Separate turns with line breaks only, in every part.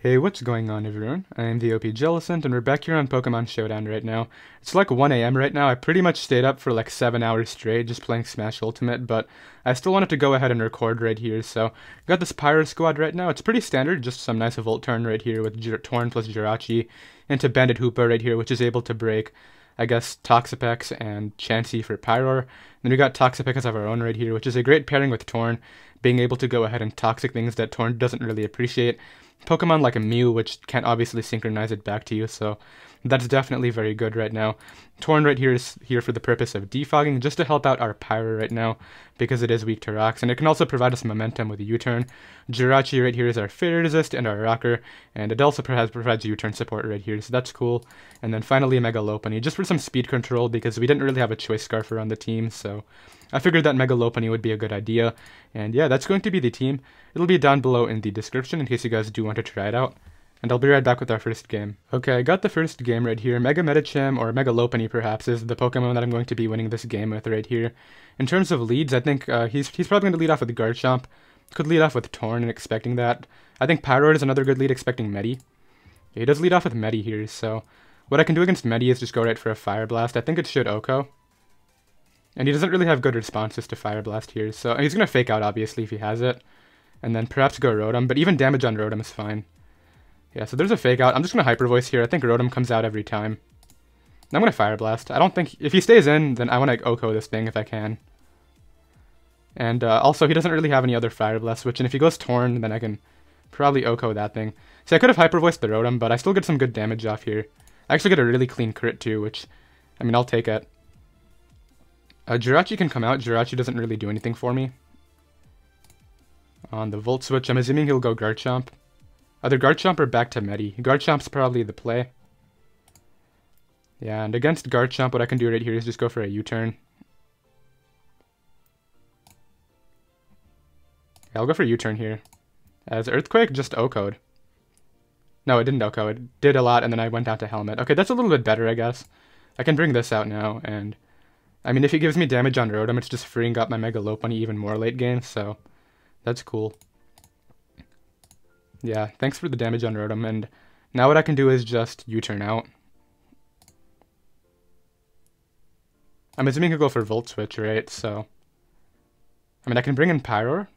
Hey, what's going on everyone? I am the OPJellicent and we're back here on Pokemon Showdown right now. It's like 1 a.m. right now. I pretty much stayed up for like 7 hours straight just playing Smash Ultimate, but I still wanted to go ahead and record right here, so got this Pyro squad right now. It's pretty standard, just some nice Volt turn right here with Torn plus Jirachi into Banded Hoopa right here, which is able to break, I guess, Toxapex and Chansey for Pyroar. Then we got Toxapex of our own right here, which is a great pairing with Torn, being able to go ahead and toxic things that Torn doesn't really appreciate. Pokemon like a Mew, which can't obviously synchronize it back to you, so that's definitely very good right now. Torn right here is here for the purpose of defogging, just to help out our Pyro right now, because it is weak to rocks, and it can also provide us momentum with a U-turn. Jirachi right here is our Fairy Resist and our Rocker, and it also provides U-turn support right here, so that's cool. And then finally Mega Lopunny, just for some speed control, because we didn't really have a Choice Scarf around the team, so I figured that Mega Lopunny would be a good idea. And yeah, that's going to be the team. It'll be down below in the description in case you guys do want to try it out. And I'll be right back with our first game. Okay, I got the first game right here. Mega Medicham, or Mega Lopunny perhaps, is the Pokemon that I'm going to be winning this game with right here. In terms of leads, I think he's probably going to lead off with Garchomp. Could lead off with Torn and expecting that. I think Pyroar is another good lead, expecting Medi. Yeah, he does lead off with Medi here, so what I can do against Medi is just go right for a Fire Blast. I think it should Oko. And he doesn't really have good responses to Fire Blast here, so he's going to Fake Out obviously if he has it. And then perhaps go Rotom, but even damage on Rotom is fine. Yeah, so there's a Fake Out. I'm just going to Hyper Voice here. I think Rotom comes out every time. I'm going to Fire Blast. I don't think... If he stays in, then I want to Oko this thing if I can. And also, he doesn't really have any other Fire Blast switch, and if he goes Torn, then I can probably Oko that thing. See, I could have Hyper Voiced the Rotom, but I still get some good damage off here. I actually get a really clean crit too, which, I mean, I'll take it. Jirachi can come out. Jirachi doesn't really do anything for me. On the Volt switch, I'm assuming he'll go Garchomp. Either Garchomp or back to Medi. Garchomp's probably the play. Yeah, and against Garchomp, what I can do right here is just go for a U-turn. Yeah, I'll go for a U-turn here. As Earthquake just Oko'd. No, it didn't Oko. It did a lot, and then I went down to Helmet. Okay, that's a little bit better, I guess. I can bring this out now, and... I mean, if he gives me damage on Rotom, it's just freeing up my Mega Lopunny even more late game, so that's cool. Yeah, thanks for the damage on Rotom, and now what I can do is just U-turn out. I'm assuming he'll go for Volt Switch, right? So, I mean, I can bring in Pyroar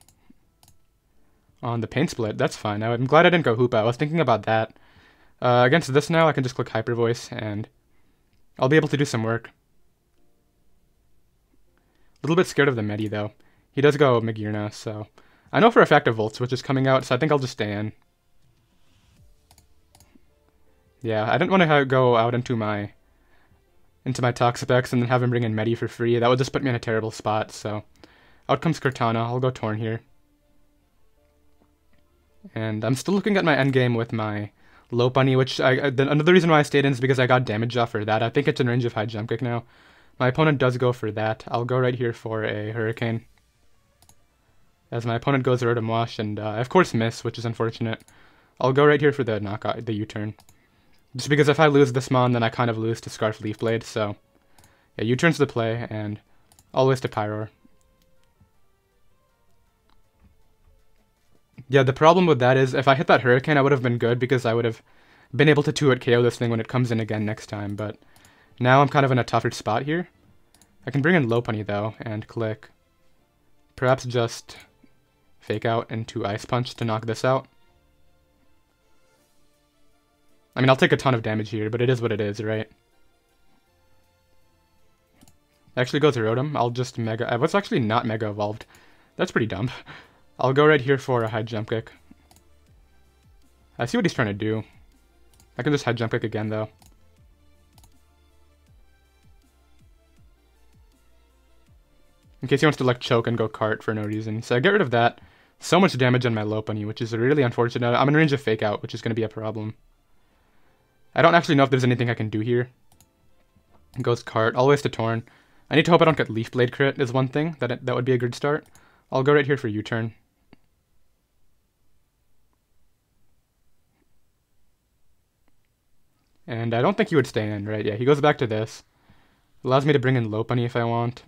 on the Pain Split. That's fine. I'm glad I didn't go Hoopa. I was thinking about that. Against this now, I can just click Hyper Voice, and I'll be able to do some work. A little bit scared of the Medi, though. He does go Magearna, so... I know for a fact a Volt Switch is coming out, so I think I'll just stay in. Yeah, I didn't want to go out into my Toxapex and then have him bring in Medi for free. That would just put me in a terrible spot, so... Out comes Cortana. I'll go Torn here. And I'm still looking at my endgame with my Lopunny, which another reason why I stayed in is because I got damage off for that. I think it's in range of high jump kick now. My opponent does go for that. I'll go right here for a Hurricane. As my opponent goes Rotom Wash, and I of course miss, which is unfortunate. I'll go right here for the knockout, the U-turn. Just because if I lose this Mon, then I kind of lose to Scarf Leaf Blade, so... Yeah, U-turn's the play, and always to Pyroar. Yeah, the problem with that is, if I hit that Hurricane, I would have been good, because I would have been able to 2-hit KO this thing when it comes in again next time, but... Now I'm kind of in a tougher spot here. I can bring in Lopunny though, and click. Perhaps just Fake Out into Ice Punch to knock this out. I mean, I'll take a ton of damage here, but it is what it is, right? Actually goes Rotom. I'll just Mega... I was actually not Mega Evolved. That's pretty dumb. I'll go right here for a High Jump Kick. I see what he's trying to do. I can just High Jump Kick again though. In case he wants to like choke and go cart for no reason. So I get rid of that. So much damage on my Lopunny, which is really unfortunate. I'm in range of Fake Out, which is going to be a problem. I don't actually know if there's anything I can do here. Goes cart, always to Torn. I need to hope I don't get Leaf Blade crit is one thing. That would be a good start. I'll go right here for U-turn. And I don't think he would stay in, right? Yeah, he goes back to this. Allows me to bring in Lopunny if I want.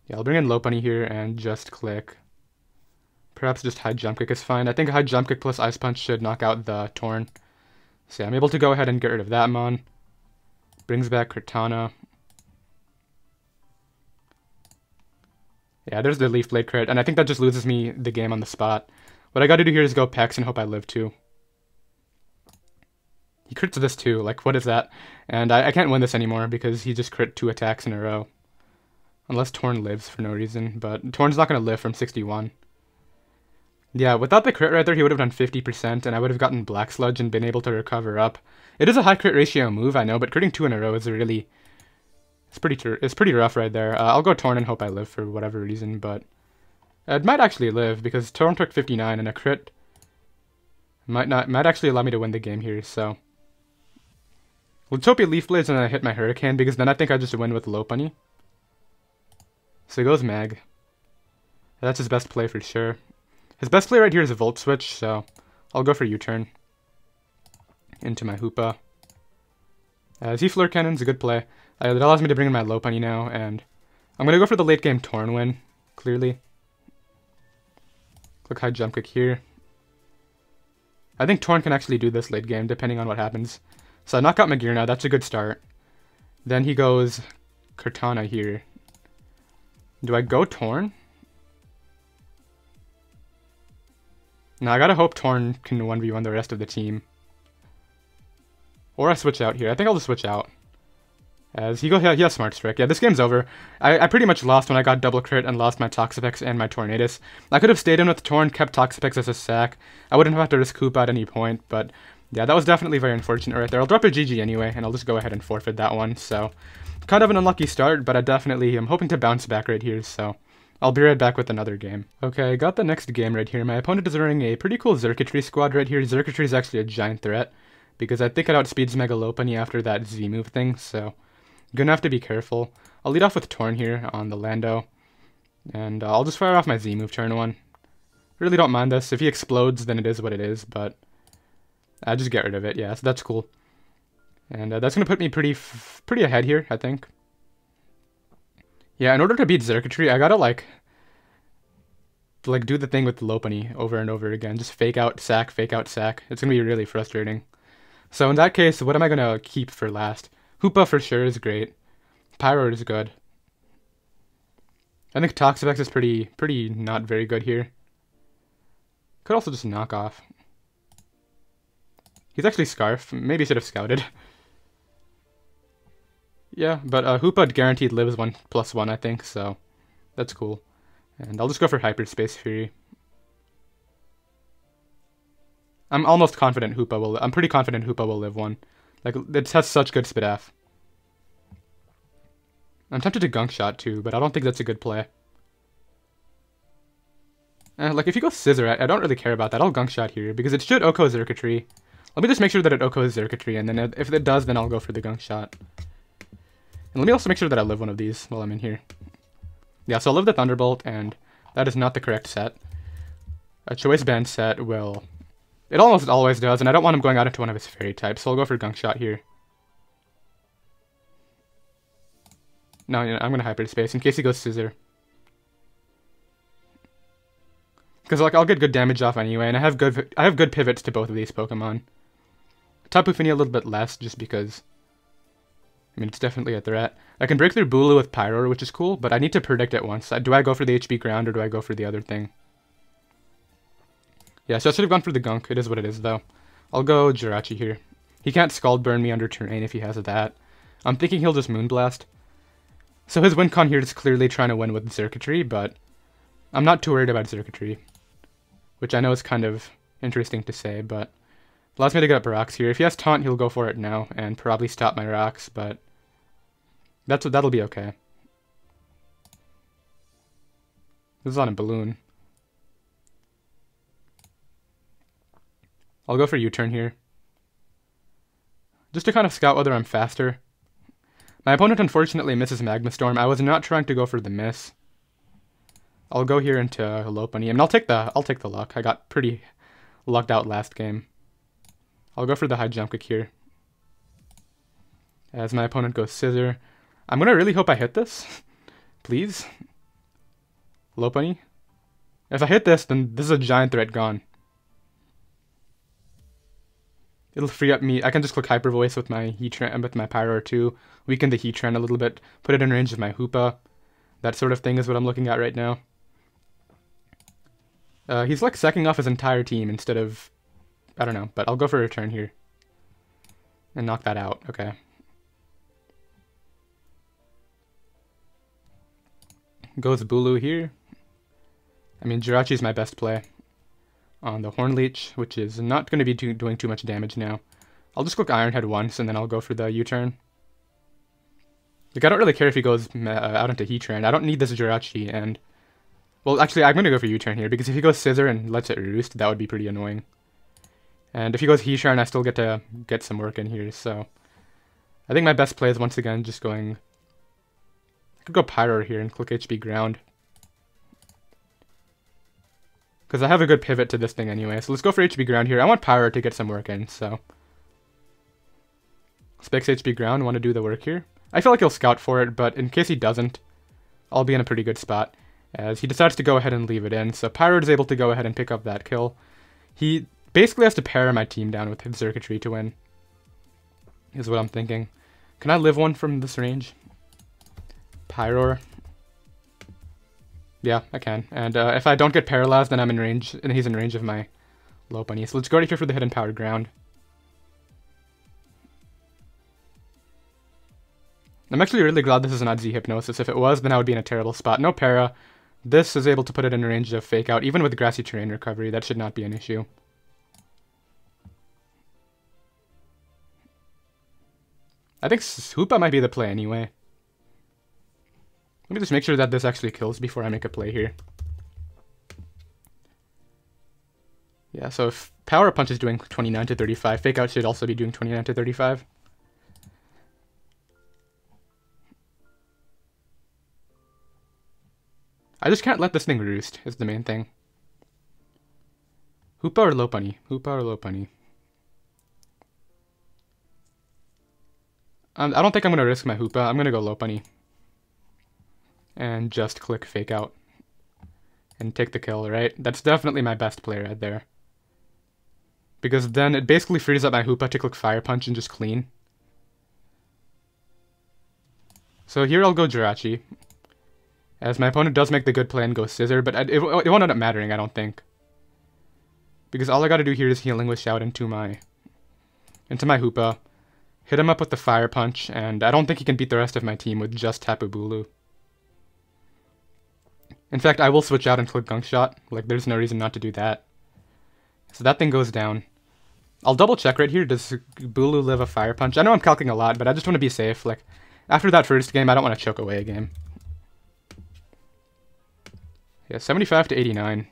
Yeah, I'll bring in Lopunny here and just click Perhaps just high jump kick is fine. I think a high jump kick plus ice punch should knock out the Torn. So yeah, I'm able to go ahead and get rid of that mon. Brings back Cortana. Yeah, there's the Leaf Blade crit, and I think that just loses me the game on the spot. What I gotta do here is go Pex and hope I live too. He crits this too, like what is that? And I can't win this anymore because he just crit 2 attacks in a row. Unless Torn lives for no reason, but Torn's not gonna live from 61. Yeah, without the crit right there, he would have done 50%, and I would have gotten Black Sludge and been able to recover up. It is a high crit ratio move, I know, but critting 2 in a row is really... It's pretty rough right there. I'll go Torn and hope I live for whatever reason, but... it might actually live, because Torn took 59, and a crit might actually allow me to win the game here, so... Let's hope he Leaf Blades and I hit my Hurricane, because then I think I just win with Lopunny. So he goes Mag. That's his best play for sure. His best play right here is a Volt Switch, so I'll go for U-turn. Into my Hoopa. Z-Flare Cannon's a good play. It allows me to bring in my Lopunny now, and I'm going to go for the late game Torn win, clearly. Click high jump kick here. I think Torn can actually do this late game, depending on what happens. So I knock out my gear now, that's a good start. Then he goes Cortana here. Do I go Torn? No, I gotta hope Torn can 1v1 the rest of the team. Or I switch out here. I think I'll just switch out. As he has Smart Strike. Yeah, this game's over. I pretty much lost when I got double crit and lost my Toxapex and my Tornadus. I could have stayed in with Torn, kept Toxapex as a sack. I wouldn't have had to risk Hoopa at any point, but yeah, that was definitely very unfortunate right there. I'll drop a GG anyway, and I'll just go ahead and forfeit that one. So, kind of an unlucky start, but I definitely am hoping to bounce back right here, so I'll be right back with another game. Okay, I got the next game right here. My opponent is running a pretty cool Xurkitree squad right here. Xurkitree is actually a giant threat, because I think it outspeeds Mega Lopunny after that Z-move thing, so I'm gonna have to be careful. I'll lead off with Torn here on the Lando, and I'll just fire off my Z-move turn 1. Really don't mind this. If he explodes, then it is what it is, but I just get rid of it. Yeah, so that's cool. And that's gonna put me pretty ahead here, I think. Yeah, in order to beat Xurkitree, I gotta like do the thing with the Lopunny over and over again. Just fake out, sack, fake out, sack. It's gonna be really frustrating. So in that case, what am I gonna keep for last? Hoopa for sure is great. Pyroar is good. I think Toxapex is pretty not very good here. Could also just knock off. He's actually Scarf. Maybe should have scouted. Yeah, but Hoopa guaranteed lives 1+1, I think, so that's cool. And I'll just go for Hyperspace Fury. I'm almost confident Hoopa will... I'm pretty confident Hoopa will live 1. Like, it has such good Spidaf. I'm tempted to Gunk Shot too, but I don't think that's a good play. Like, if you go Scissor, I don't really care about that. I'll Gunk Shot here, because it should OHKO Xurkitree. Let me just make sure that it OHKOs Xurkitree, and then if it does, then I'll go for the Gunk Shot. And let me also make sure that I live one of these while I'm in here. Yeah, so I'll live the Thunderbolt, and that is not the correct set. A Choice Band set will... It almost always does, and I don't want him going out into one of his Fairy types, so I'll go for Gunk Shot here. No, you know, I'm going to Hyperspace in case he goes Scissor. Because like I'll get good damage off anyway, and I have good pivots to both of these Pokemon. Tapu Fini a little bit less, just because... I mean, it's definitely a threat. I can break through Bulu with Pyroar, which is cool, but I need to predict it once. Do I go for the HB Ground, or do I go for the other thing? Yeah, so I should have gone for the Gunk. It is what it is, though. I'll go Jirachi here. He can't Scald Burn me under terrain if he has that. I'm thinking he'll just Moonblast. So his win con here is clearly trying to win with Xurkitree, but I'm not too worried about Xurkitree. Which I know is kind of interesting to say, but allows me to get up rocks here. If he has Taunt, he'll go for it now, and probably stop my rocks, but that'll be okay. This is on a balloon. I'll go for U-turn here. Just to kind of scout whether I'm faster. My opponent unfortunately misses Magma Storm. I was not trying to go for the miss. I'll go here into Lopunny. I mean, I'll take the luck. I got pretty lucked out last game. I'll go for the high jump kick here. As my opponent goes Scissor. I'm gonna really hope I hit this. Please. Lopunny. If I hit this, then this is a giant threat gone. It'll free up me. I can just click Hyper Voice with my Heatran, with my Pyroar 2, weaken the Heatran a little bit, put it in range of my Hoopa. That sort of thing is what I'm looking at right now. He's like sacking off his entire team instead of, I don't know, but I'll go for a return here. And knock that out, okay. Goes Bulu here. I mean, Jirachi's my best play on the Horn Leech, which is not going to be doing too much damage now. I'll just click Iron Head once, and then I'll go for the U-turn. Like, I don't really care if he goes out into Heatran. I don't need this Jirachi, and... Well, actually, I'm going to go for U-turn here, because if he goes Scissor and lets it roost, that would be pretty annoying. And if he goes Heatran, I still get to get some work in here, so... I think my best play is, once again, just going... I could go Pyroar here and click HP Ground. Because I have a good pivot to this thing anyway, so let's go for HP Ground here. I want Pyroar to get some work in, so... Specs HP Ground, want to do the work here. I feel like he'll scout for it, but in case he doesn't, I'll be in a pretty good spot, as he decides to go ahead and leave it in, so Pyroar is able to go ahead and pick up that kill. He basically has to pair my team down with his circuitry to win, is what I'm thinking. Can I live one from this range? Pyroar. Yeah, I can. And if I don't get paralyzed, then I'm in range, and he's in range of my Lopunny. So let's go right here for the hidden power ground. I'm actually really glad this is not Z Hypnosis. If it was, then I would be in a terrible spot. No para. This is able to put it in range of Fake Out, even with Grassy Terrain recovery. That should not be an issue. I think Hoopa might be the play anyway. Let me just make sure that this actually kills before I make a play here. Yeah, so if Power Punch is doing 29 to 35, Fake Out should also be doing 29 to 35. I just can't let this thing roost, is the main thing. Hoopa or Lopunny? Hoopa or Lopunny? I don't think I'm going to risk my Hoopa. I'm going to go Lopunny. And just click Fake Out. And take the kill, right? That's definitely my best play right there. Because then it basically frees up my Hoopa to click Fire Punch and just clean. So here I'll go Jirachi. As my opponent does make the good play and go Scissor, but it won't end up mattering, I don't think. Because all I gotta do here is Healing with Shout into my Hoopa. Hit him up with the Fire Punch, and I don't think he can beat the rest of my team with just Tapu Bulu. In fact, I will switch out and click Gunk Shot. Like, there's no reason not to do that. So that thing goes down. I'll double check right here. Does Bulu live a Fire Punch? I know I'm calcing a lot, but I just want to be safe. Like, after that first game, I don't want to choke away a game. Yeah, 75 to 89.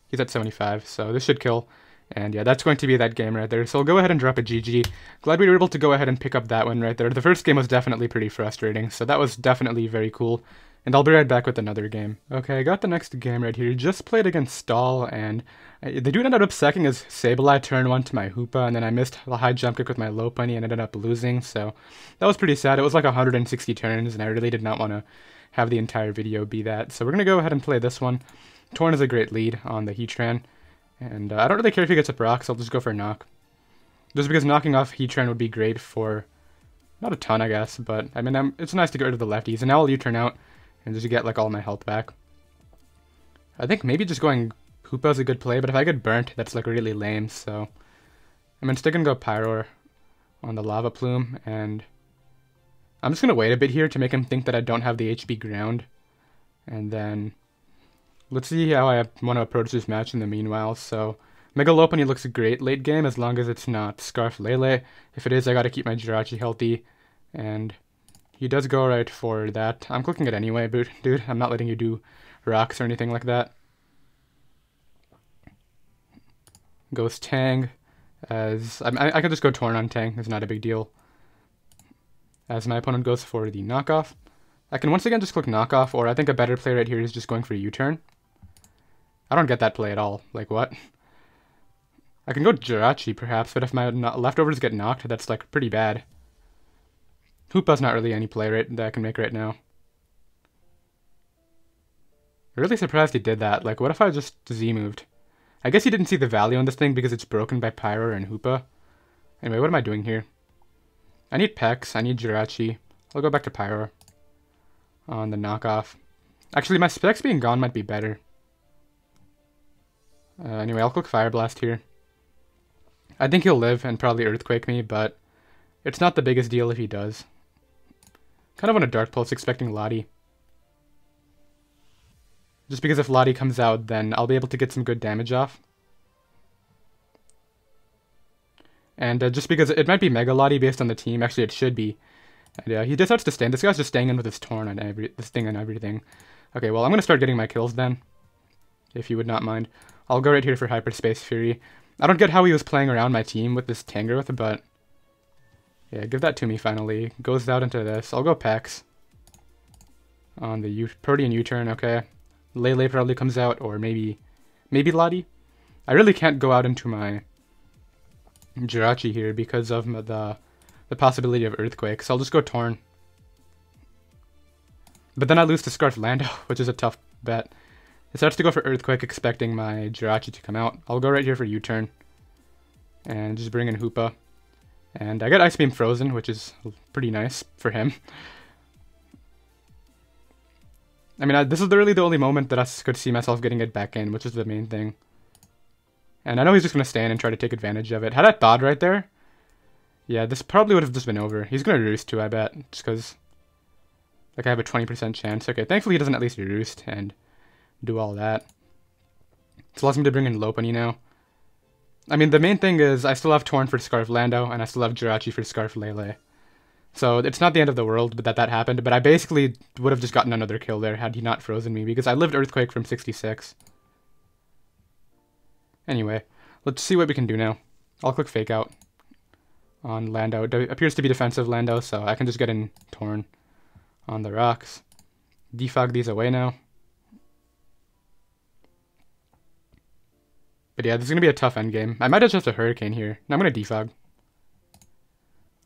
He's at 75, so this should kill. And yeah, that's going to be that game right there. So I'll go ahead and drop a GG. Glad we were able to go ahead and pick up that one right there. The first game was definitely pretty frustrating, so that was definitely very cool. And I'll be right back with another game. Okay, I got the next game right here. Just played against Stall, and the dude ended up sacking his Sableye turn 1 to my Hoopa, and then I missed the high jump kick with my Lopunny and ended up losing, so that was pretty sad. It was like 160 turns, and I really did not want to have the entire video be that. So we're going to go ahead and play this one. Torn is a great lead on the Heatran, and I don't really care if he gets up rocks. I'll just go for knock. Just because knocking off Heatran would be great for, not a ton I guess, but I mean it's nice to get rid of the lefties. And now I'll U-turn out and just get like all my health back. I think maybe just going Hoopa is a good play, but if I get burnt, that's like really lame, so I'm instead gonna go Pyroar on the Lava Plume, and I'm just gonna wait a bit here to make him think that I don't have the HP ground, and then let's see how I want to approach this match in the meanwhile. So Mega Lopunny looks great late game as long as it's not Scarf Lele. If it is, I gotta keep my Jirachi healthy, and he does go right for that. I'm clicking it anyway, but dude, I'm not letting you do rocks or anything like that. Goes Tang, as I could just go Torn on Tang, it's not a big deal. As my opponent goes for the knockoff. I can once again just click knockoff, or I think a better play right here is just going for U-turn. I don't get that play at all, like what? I can go Jirachi perhaps, but if my leftovers get knocked, that's like pretty bad. Hoopa's not really any play that I can make right now. Really surprised he did that. Like, what if I just Z-moved? I guess he didn't see the value on this thing because it's broken by Pyroar and Hoopa. Anyway, what am I doing here? I need Pex, I need Jirachi. I'll go back to Pyroar on the knockoff. Actually, my specs being gone might be better. Anyway, I'll click Fire Blast here. I think he'll live and probably Earthquake me, but it's not the biggest deal if he does. Kind of on a Dark Pulse expecting Lottie. Just because if Lottie comes out, then I'll be able to get some good damage off. And just because it might be Mega Lottie based on the team, actually it should be. And he decides to stand. This guy's just staying in with his Torn and this thing and everything. Okay, well I'm gonna start getting my kills then, if you would not mind. I'll go right here for Hyperspace Fury. I don't get how he was playing around my team with this Tangrowth, but yeah, give that to me finally. Goes out into this. I'll go Pex on the Protean U-turn. Okay, Lele probably comes out, or maybe Lottie. I really can't go out into my Jirachi here because of the possibility of Earthquake, so I'll just go Torn. But then I lose to Scarf Lando, which is a tough bet. It starts to go for Earthquake, expecting my Jirachi to come out. I'll go right here for U-turn. And just bring in Hoopa. And I get Ice Beam Frozen, which is pretty nice for him. I mean, this is really the only moment that I could see myself getting it back in, which is the main thing. And I know he's just going to stand and try to take advantage of it. Had I thawed right there, yeah, this probably would have just been over. He's going to Roost too, I bet, just because like I have a 20% chance. Okay, thankfully he doesn't at least Roost and do all that. This allows me to bring in Lopunny now. I mean, the main thing is I still have Torn for Scarf Lando, and I still have Jirachi for Scarf Lele. So it's not the end of the world but that happened, but I basically would have just gotten another kill there had he not frozen me, because I lived Earthquake from 66. Anyway, let's see what we can do now. I'll click Fake Out on Lando. It appears to be defensive Lando, so I can just get in Torn on the rocks. Defog these away now. But yeah, this is going to be a tough endgame. I might have just a Hurricane here. No, I'm going to defog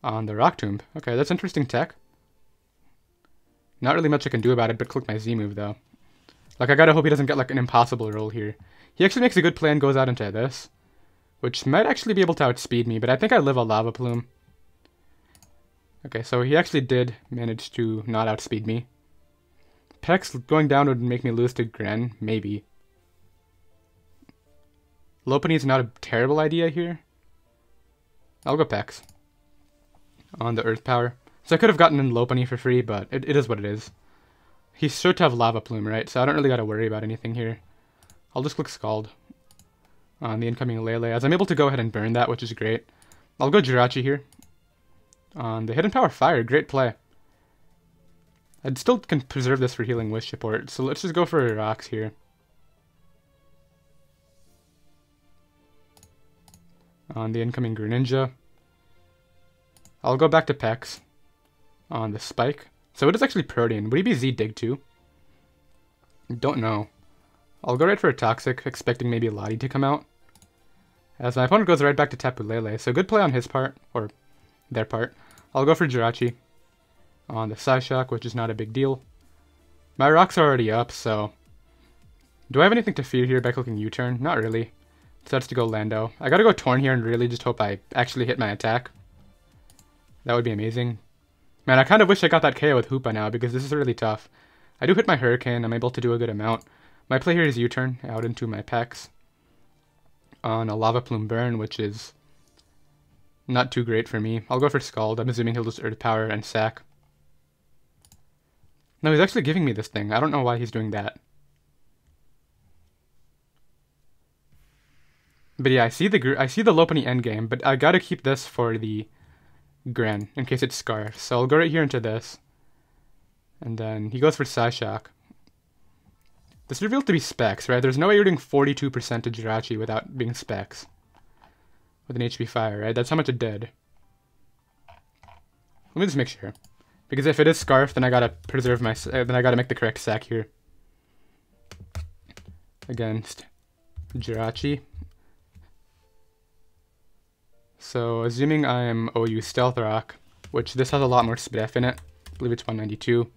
on the Rock Tomb. Okay, that's interesting tech. Not really much I can do about it, but click my Z move though. Like, I gotta hope he doesn't get like an impossible roll here. He actually makes a good play and goes out into this, which might actually be able to outspeed me, but I think I live a Lava Plume. Okay, so he actually did manage to not outspeed me. Pex going down would make me lose to Gren, maybe. Lopunny is not a terrible idea here. I'll go Pex on the Earth Power. So I could have gotten in Lopunny for free, but it is what it is. He's sure to have Lava Plume, right? So I don't really got to worry about anything here. I'll just click Scald on the incoming Lele, as I'm able to go ahead and burn that, which is great. I'll go Jirachi here on the Hidden Power Fire. Great play. I'd still can preserve this for healing Wish support, so let's just go for rocks here. On the incoming Greninja. I'll go back to Pex on the Spike. So it is actually Protean. Would he be Z-Dig too? Don't know. I'll go right for a Toxic, expecting maybe Lottie to come out. As my opponent goes right back to Tapu Lele, so good play on his part, or their part. I'll go for Jirachi on the Psyshock, which is not a big deal. My rocks are already up, so... Do I have anything to fear here by clicking U-turn? Not really. So that's to go Lando. I gotta go Torn here and really just hope I actually hit my attack. That would be amazing. Man, I kind of wish I got that KO with Hoopa now, because this is really tough. I do hit my Hurricane, I'm able to do a good amount. My play here is U-turn out into my Pex on a Lava Plume Burn, which is not too great for me. I'll go for Scald. I'm assuming he'll just Earth Power and sack. No, he's actually giving me this thing. I don't know why he's doing that. But yeah, I see the Lopunny endgame, but I gotta keep this for the Gren, in case it's Scarf. So I'll go right here into this. And then he goes for Psyshock. This revealed to be Specs, right? There's no way you're doing 42% to Jirachi without being Specs. With an HP Fire, right? That's how much it did. Let me just make sure. Because if it is Scarf, then I gotta preserve my... then I gotta make the correct sack here. Against Jirachi. So, assuming I'm OU Stealth Rock, which this has a lot more SPDF in it. I believe it's 192.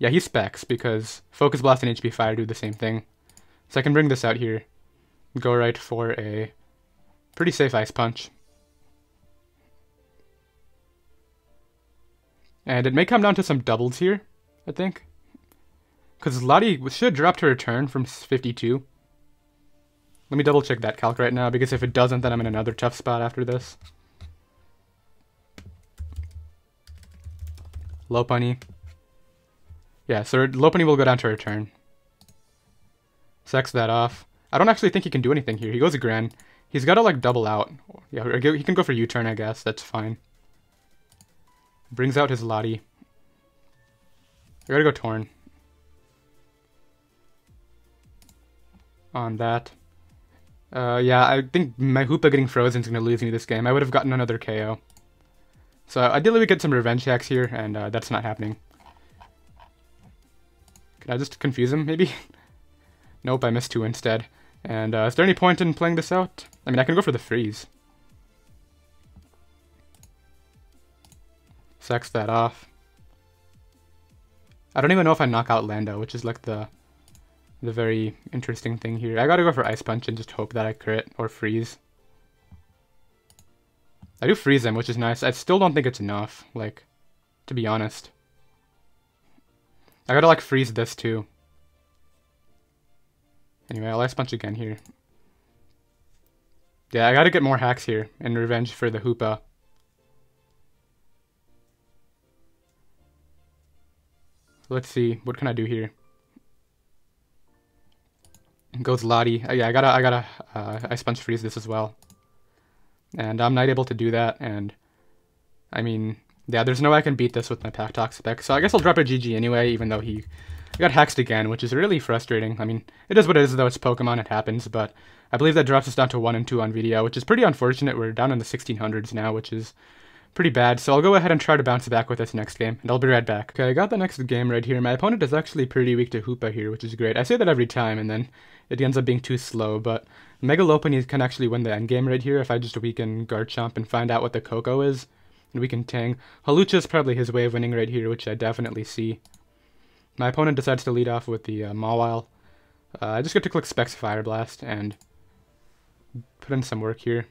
Yeah, he specs, because Focus Blast and HP Fire do the same thing. So I can bring this out here. Go right for a pretty safe Ice Punch. And it may come down to some doubles here, I think. Because Lottie should drop to return from 52. Let me double check that calc right now, because if it doesn't, then I'm in another tough spot after this. Lopunny. Yeah, so Lopunny will go down to return. Sex that off. I don't actually think he can do anything here. He goes a Gran. He's got to like double out. Yeah, he can go for U-turn, I guess. That's fine. Brings out his Lottie. I gotta go Torn. On that. Yeah, I think my Hoopa getting frozen is going to lose me this game. I would have gotten another KO. So ideally we get some revenge hacks here, and that's not happening. Can I just confuse him, maybe? Nope, I missed 2 instead. And is there any point in playing this out? I mean, I can go for the freeze. Sex that off. I don't even know if I knock out Lando, which is like the very interesting thing here. I gotta go for Ice Punch and just hope that I crit or freeze. I do freeze him, which is nice. I still don't think it's enough, like, to be honest. I gotta like freeze this too. Anyway, I'll Ice Punch again here. Yeah, I gotta get more hacks here in revenge for the Hoopa. Let's see, what can I do here? Goes Lottie. Yeah, I gotta Ice Punch freeze this as well. And I'm not able to do that, and I mean, yeah, there's no way I can beat this with my pack Toxapex, so I guess I'll drop a GG anyway, even though he got hexed again, which is really frustrating. I mean, it is what it is, though. It's Pokemon, it happens, but I believe that drops us down to 1 and 2 on video, which is pretty unfortunate. We're down in the 1600s now, which is pretty bad, so I'll go ahead and try to bounce back with this next game, and I'll be right back. Okay, I got the next game right here. My opponent is actually pretty weak to Hoopa here, which is great. I say that every time, and then it ends up being too slow, but Mega Lopunny can actually win the endgame right here if I just weaken Garchomp and find out what the Koko is, and weaken Tang. Hawlucha is probably his way of winning right here, which I definitely see. My opponent decides to lead off with the Mawile. I just get to click Specs Fire Blast and put in some work here.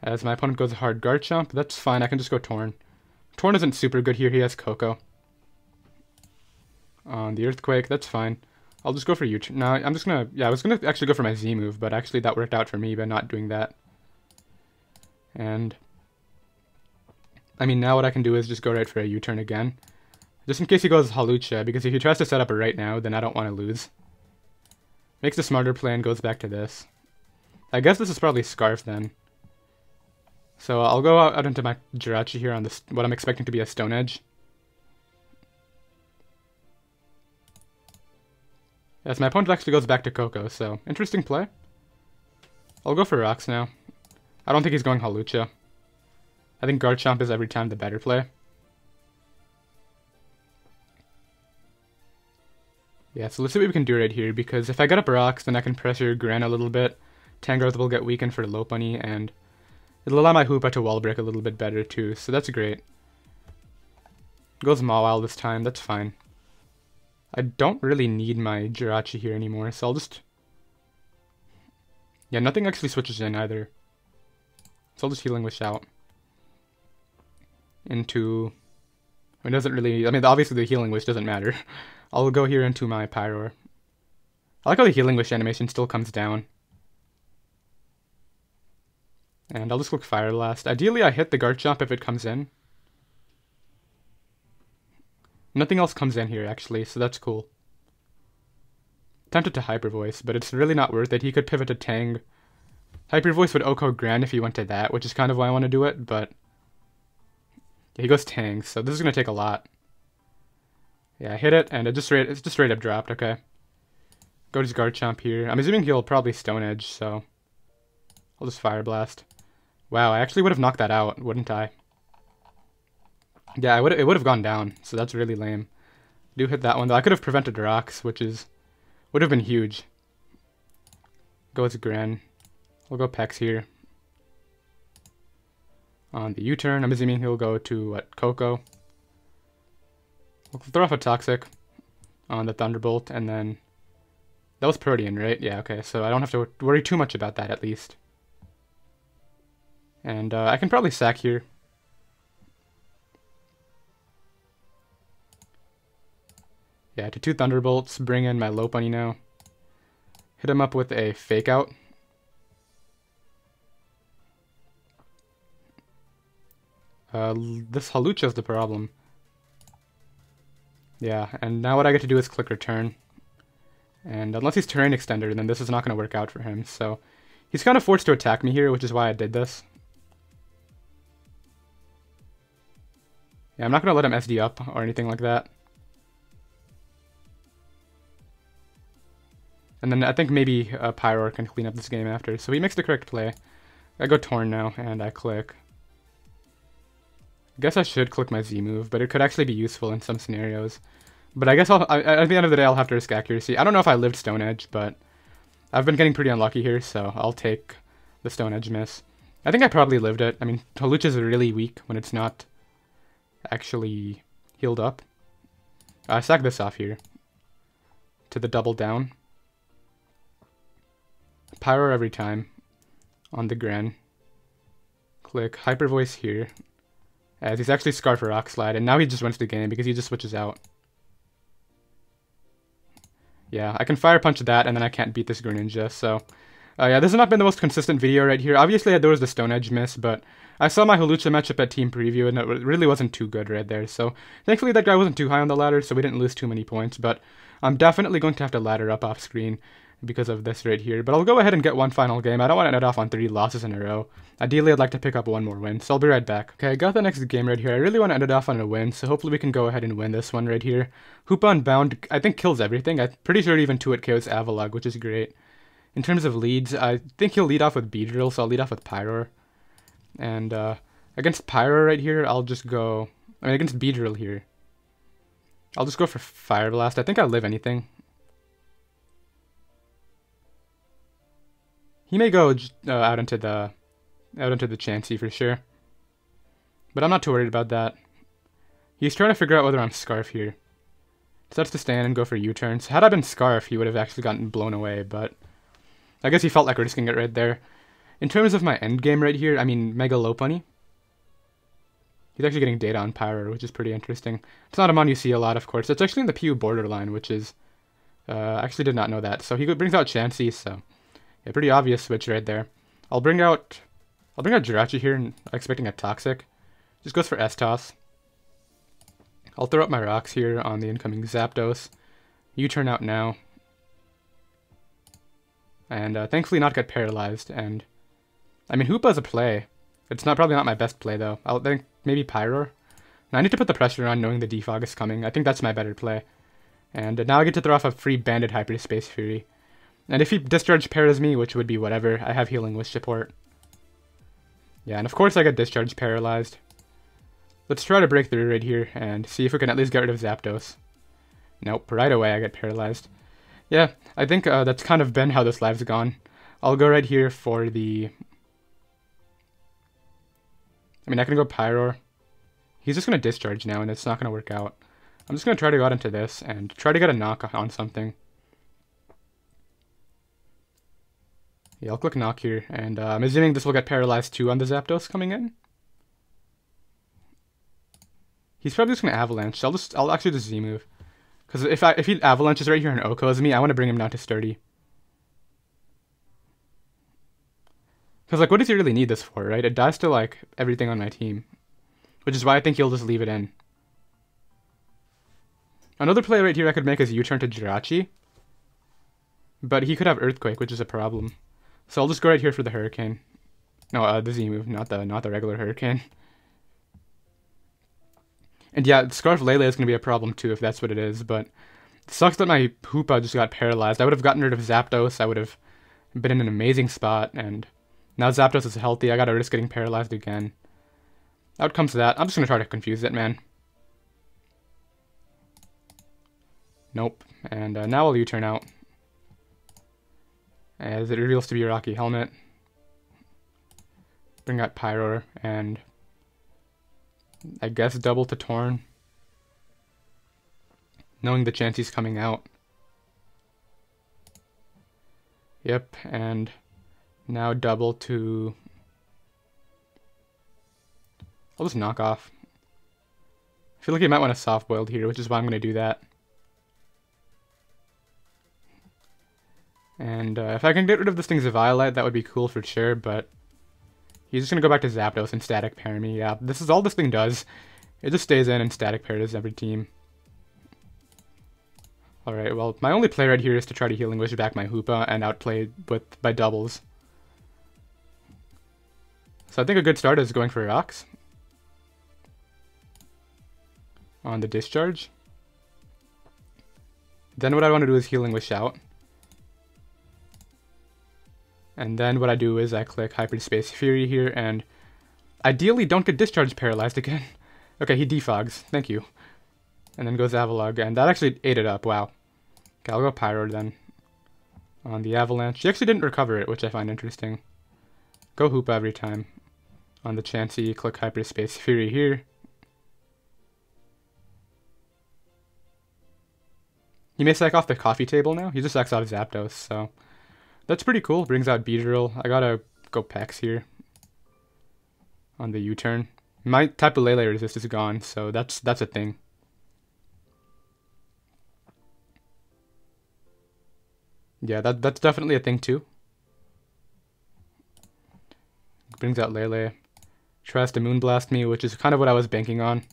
As my opponent goes hard Garchomp, that's fine, I can just go Torn. Torn isn't super good here, he has Koko. On the Earthquake, that's fine. I'll just go for U-turn. No, I'm just gonna, yeah, I was gonna actually go for my Z move, but actually that worked out for me by not doing that. And, I mean, now what I can do is just go right for a U-turn again. Just in case he goes Hawlucha, because if he tries to set up it right now, then I don't want to lose. Makes the smarter play and goes back to this. I guess this is probably Scarf then. So I'll go out into my Jirachi here on this, what I'm expecting to be a Stone Edge. Yes, my opponent actually goes back to Koko, so interesting play. I'll go for Rocks now. I don't think he's going Hawlucha. I think Garchomp is every time the better play. Yeah, so let's see what we can do right here, because if I get up Rocks, then I can pressure Gran a little bit. Tangrowth will get weakened for Lopunny, and it'll allow my Hoopa to wall break a little bit better too, so that's great. Goes Mawile this time, that's fine. I don't really need my Jirachi here anymore, so I'll just... Yeah, nothing actually switches in either. So I'll just Healing Wish out. Into... It doesn't really... I mean, obviously the Healing Wish doesn't matter. I'll go here into my Pyroar. I like how the Healing Wish animation still comes down. And I'll just click Fire Blast. Ideally, I hit the Garchomp if it comes in. Nothing else comes in here, actually, so that's cool. Tempted to Hyper Voice, but it's really not worth it. He could pivot to Tang. Hyper Voice would OHKO Gran if he went to that, which is kind of why I want to do it, but... Yeah, he goes Tang, so this is going to take a lot. Yeah, I hit it, and it's just straight up dropped, okay. Go to Garchomp here. I'm assuming he'll probably Stone Edge, so... I'll just Fire Blast. Wow, I actually would have knocked that out, wouldn't I? Yeah, it would have gone down, so that's really lame. Do hit that one, though. I could have prevented Rocks, which would have been huge. Goes Gran. We'll go Pex here. On the U-turn, I'm assuming he'll go to, what, Koko. We'll throw off a Toxic. on the Thunderbolt, and then that was Protean, right? Yeah, okay, so I don't have to worry too much about that at least. And I can probably sack here. Yeah, to 2 Thunderbolts, bring in my Lopunny now. Hit him up with a Fake Out. This Hawlucha's the problem. Yeah, and now what I get to do is click Return. And unless he's Terrain Extender, then this is not going to work out for him. So he's kind of forced to attack me here, which is why I did this. Yeah, I'm not going to let him SD up or anything like that. And then I think maybe Pyroar can clean up this game after. So he makes the correct play. I go Torn now, and I click. I guess I should click my Z move, but it could actually be useful in some scenarios. But I guess at the end of the day, I'll have to risk accuracy. I don't know if I lived Stone Edge, but I've been getting pretty unlucky here, so I'll take the Stone Edge miss. I think I probably lived it. I mean, Hawlucha's really weak when it's not actually healed up. I sack this off here to the double down. Pyro every time on the Gren. Click Hyper Voice here, as he's actually Scarf or Rock Slide, and now he just wins the game because he just switches out. Yeah, I can Fire Punch that, and then I can't beat this Greninja, so... yeah, this has not been the most consistent video right here. Obviously, there was the Stone Edge miss, but I saw my Hawlucha matchup at Team Preview, and it really wasn't too good right there. So, thankfully, that guy wasn't too high on the ladder, so we didn't lose too many points. But I'm definitely going to have to ladder up off screen because of this right here. But I'll go ahead and get one final game. I don't want to end off on 3 losses in a row. Ideally, I'd like to pick up one more win, so I'll be right back. Okay, I got the next game right here. I really want to end it off on a win, so hopefully we can go ahead and win this one right here. Hoopa-Unbound, I think, kills everything. I'm pretty sure even 2-hit KOs Avalugg, which is great. In terms of leads, I think he'll lead off with Beedrill, so I'll lead off with Pyroar. And against Pyroar right here, I'll just go... I mean, against Beedrill here, I'll just go for Fire Blast. I think I'll live anything. He may go out into the Chansey for sure. But I'm not too worried about that. He's trying to figure out whether I'm Scarf here. Starts to stand and go for U-turns. Had I been Scarf, he would have actually gotten blown away, but... I guess he felt like risking it right there. In terms of my end game right here, I mean, Mega Lopunny. He's actually getting data on Pyroar, which is pretty interesting. It's not a mon you see a lot, of course. It's actually in the PU borderline, which is... I actually did not know that. So he brings out Chansey, so... Yeah, pretty obvious switch right there. I'll bring out Jirachi here, and expecting a Toxic. Just goes for S-Toss. I'll throw up my rocks here on the incoming Zapdos. U-turn out now. And thankfully not get paralyzed. And I mean, Hoopa's a play. It's probably not my best play though. I'll think maybe Pyroar. Now I need to put the pressure on knowing the defog is coming. I think that's my better play. And now I get to throw off a free banded Hyperspace Fury. And if he Discharge paras me, which would be whatever, I have Healing Wish support. Yeah, and of course I get Discharge paralyzed. Let's try to break through right here and see if we can at least get rid of Zapdos. Nope, right away I get paralyzed. Yeah, I think that's kind of been how this live's gone. I'll go right here for the... I mean, I can go Pyroar. He's just going to Discharge now, and it's not going to work out. I'm just going to try to go out into this and try to get a knock on something. Yeah, I'll click Knock here, and I'm assuming this will get paralyzed too on the Zapdos coming in. He's probably just going to Avalanche, so I'll actually just Z-move. Because if he Avalanches right here and Okos me, I want to bring him down to Sturdy. Because, like, what does he really need this for, right? It dies to, like, everything on my team. Which is why I think he'll just leave it in. Another play right here I could make is U-turn to Jirachi. But he could have Earthquake, which is a problem. So I'll just go right here for the Hurricane. No, the Z-move, not the regular Hurricane. And yeah, Scarf Lele is going to be a problem too, if that's what it is, but it sucks that my Hoopa just got paralyzed. I would have gotten rid of Zapdos, I would have been in an amazing spot, and now Zapdos is healthy, I gotta risk getting paralyzed again. Out comes that. I'm just going to try to confuse it, man. Nope. And now I'll U-turn out. As it reveals to be a Rocky Helmet. Bring out Pyroar, and... I guess double to Torn. knowing the chance he's coming out. Yep, and now double to... I'll just knock off. I feel like he might want a soft-boiled here, which is why I'm going to do that. And if I can get rid of this thing's Violet, that would be cool for sure, but he's just going to go back to Zapdos and static pair me. Yeah, this is all this thing does. It just stays in and static pairs every team. Alright, well, my only play right here is to try to Healing Wish back my Hoopa and outplay by doubles. So I think a good start is going for Rocks on the discharge. Then what I want to do is Healing Wish out. And then what I do is I click Hyperspace Fury here, and ideally don't get discharge paralyzed again. Okay, he defogs. Thank you. And then goes Avalugg, and that actually ate it up. Wow. Okay, I'll go Pyroar then on the Avalanche. He actually didn't recover it, which I find interesting. Go Hoopa every time. On the Chansey, click Hyperspace Fury here. He may sack off the coffee table now. He just sacks out Zapdos, so that's pretty cool. Brings out Beedrill. I gotta go Pex here on the U-turn. My Tapu Lele resist is gone, so that's a thing. Yeah, that's definitely a thing too. Brings out Lele. Tries to Moonblast me, which is kind of what I was banking on.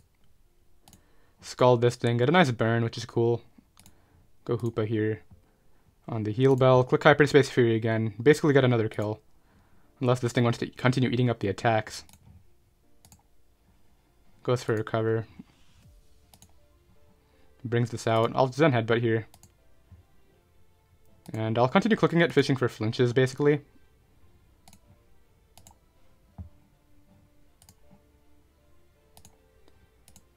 Scald this thing, get a nice burn, which is cool. Go Hoopa here on the Heal Bell. Click Hyperspace Fury again. Basically get another kill. Unless this thing wants to continue eating up the attacks. Goes for Recover. Brings this out. I'll Zen Headbutt here. And I'll continue clicking it, fishing for flinches, basically.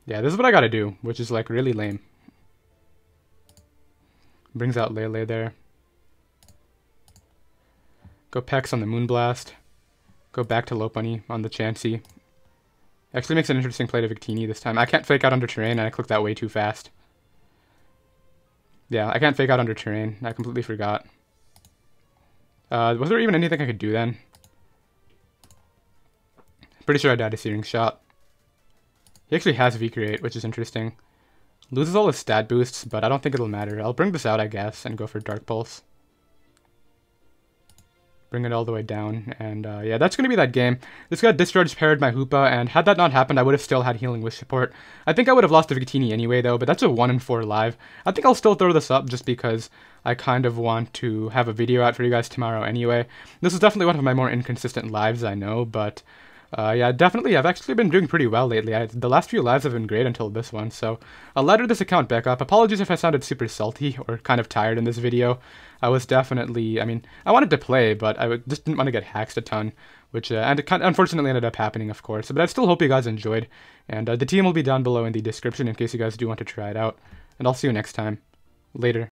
Yeah, this is what I gotta do, which is, like, really lame. Brings out Lele there. Go Pex on the Moonblast. Go back to Lopunny on the Chansey. Actually makes an interesting play to Victini this time. I can't fake out under terrain, and I clicked that way too fast. Yeah, I can't fake out under terrain. I completely forgot. Was there even anything I could do then? Pretty sure I died a Searing Shot. He actually has V-Create, which is interesting. Loses all his stat boosts, but I don't think it'll matter. I'll bring this out, I guess, and go for Dark Pulse. Bring it all the way down, and yeah, that's going to be that game. This got discharge paired my Hoopa, and had that not happened, I would have still had Healing Wish support. I think I would have lost to Victini anyway, though, but that's a 1-4 live. I think I'll still throw this up just because I kind of want to have a video out for you guys tomorrow anyway. This is definitely one of my more inconsistent lives, I know, but yeah, definitely, I've actually been doing pretty well lately. The last few lives have been great until this one, so I'll ladder this account back up. Apologies if I sounded super salty or kind of tired in this video. I was definitely, I mean, I wanted to play, but I just didn't want to get hacked a ton, which and it unfortunately ended up happening, of course. But I still hope you guys enjoyed, and the team will be down below in the description in case you guys do want to try it out. And I'll see you next time. Later.